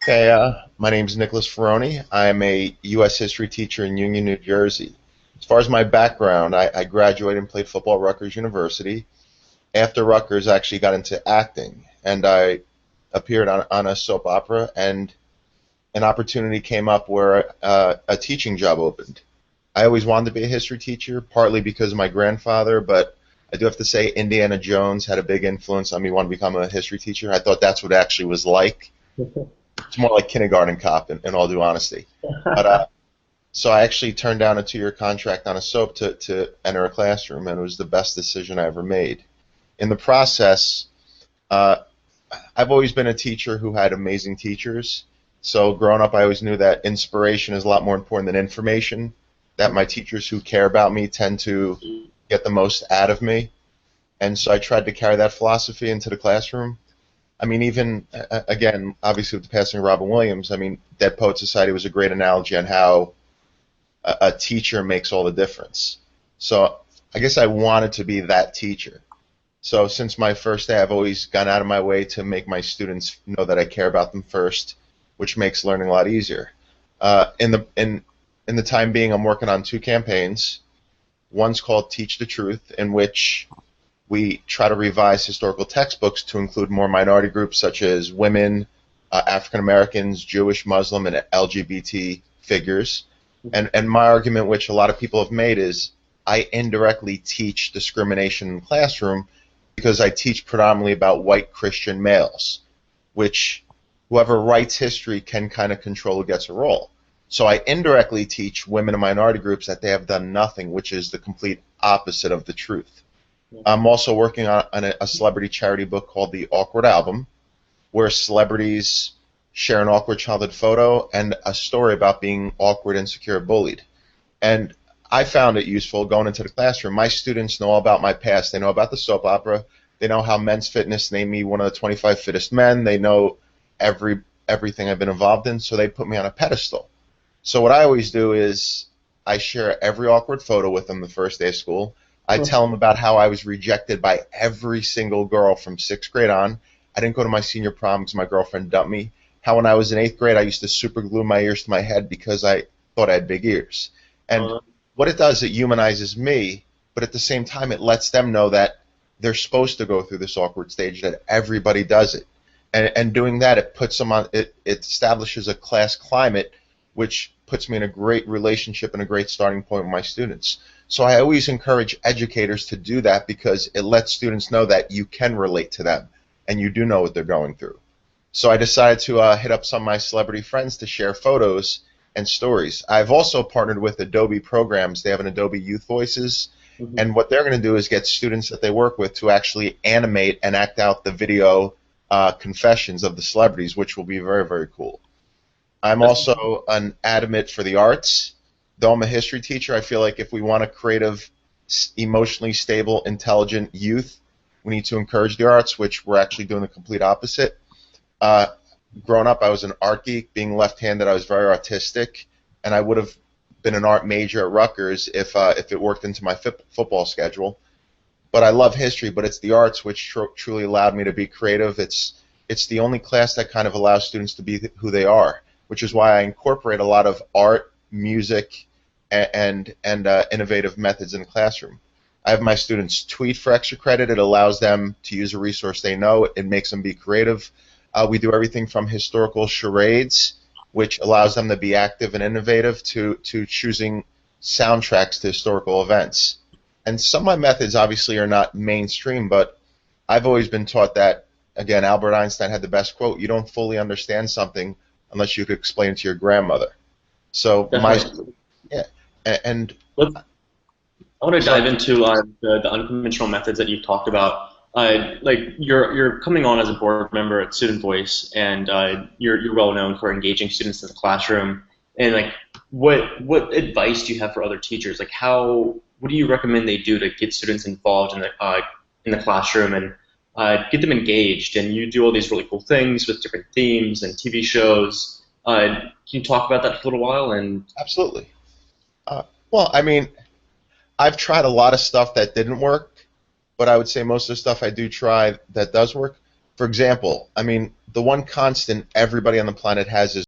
Hey, my name's Nick Ferroni. I'm a U.S. history teacher in Union, New Jersey. As far as my background, I graduated and played football at Rutgers University. After Rutgers, I actually got into acting, and I appeared on a soap opera, and an opportunity came up where a teaching job opened. I always wanted to be a history teacher, partly because of my grandfather, but I do have to say Indiana Jones had a big influence on me wanting to become a history teacher. I thought that's what it actually was like. It's more like kindergarten cop, in all due honesty. But so I actually turned down a 2-year contract on a soap to enter a classroom, and it was the best decision I ever made. In the process, uh, I've always been a teacher who had amazing teachers. So growing up, I always knew that inspiration is a lot more important than information, that my teachers who care about me tend to get the most out of me. And so I tried to carry that philosophy into the classroom. I mean, even again, obviously with the passing of Robin Williams, I mean, Dead Poet Society was a great analogy on how a teacher makes all the difference. So I guess I wanted to be that teacher. So since my first day, I've always gone out of my way to make my students know that I care about them first, which makes learning a lot easier. In the time being, I'm working on 2 campaigns. One's called Teach the Truth, in which we try to revise historical textbooks to include more minority groups such as women, African Americans, Jewish, Muslim, and LGBT figures. And my argument, which a lot of people have made, is I indirectly teach discrimination in the classroom because I teach predominantly about white Christian males, which whoever writes history can kind of control who gets a role. So I indirectly teach women and minority groups that they have done nothing, which is the complete opposite of the truth. I'm also working on a celebrity charity book called The Awkward Album, where celebrities share an awkward childhood photo and a story about being awkward, insecure, bullied. And I found it useful going into the classroom. My students know all about my past. They know about the soap opera. They know how Men's Fitness named me one of the 25 fittest men. They know everything I've been involved in, so they put me on a pedestal. So what I always do is I share every awkward photo with them the first day of school. I tell them about how I was rejected by every single girl from 6th grade on. I didn't go to my senior prom because my girlfriend dumped me. How when I was in 8th grade, I used to super glue my ears to my head because I thought I had big ears. And what it does, it humanizes me, but at the same time, it lets them know that they're supposed to go through this awkward stage, that everybody does it. And doing that, it puts them on. It establishes a class climate, which puts me in a great relationship and a great starting point with my students. So I always encourage educators to do that because it lets students know that you can relate to them and you do know what they're going through. So I decided to hit up some of my celebrity friends to share photos and stories. I've also partnered with Adobe Programs. They have an Adobe Youth Voices, and what they're going to do is get students that they work with to actually animate and act out the video confessions of the celebrities, which will be very, very cool. I'm also an advocate for the arts. Though I'm a history teacher, I feel like if we want a creative, emotionally stable, intelligent youth, we need to encourage the arts, which we're actually doing the complete opposite. Growing up, I was an art geek. Being left-handed, I was very artistic, and I would have been an art major at Rutgers if it worked into my football schedule. But I love history, but it's the arts which truly allowed me to be creative. It's the only class that kind of allows students to be who they are, which is why I incorporate a lot of art, music, and innovative methods in the classroom. I have my students tweet for extra credit. It allows them to use a resource they know. It makes them be creative. We do everything from historical charades, which allows them to be active and innovative, to choosing soundtracks to historical events. And some of my methods obviously are not mainstream, but I've always been taught that, again, Albert Einstein had the best quote, you don't fully understand something unless you could explain it to your grandmother. So yeah, and I want to dive into the unconventional methods that you've talked about. Like you're coming on as a board member at Student Voice, and you're well known for engaging students in the classroom. And like, what advice do you have for other teachers? Like, what do you recommend they do to get students involved in the classroom and get them engaged? And you do all these really cool things with different themes and TV shows. Can you talk about that for a little while? And absolutely. Well, I mean, I've tried a lot of stuff that didn't work, but I would say most of the stuff I do try that does work. For example, I mean, the one constant everybody on the planet has is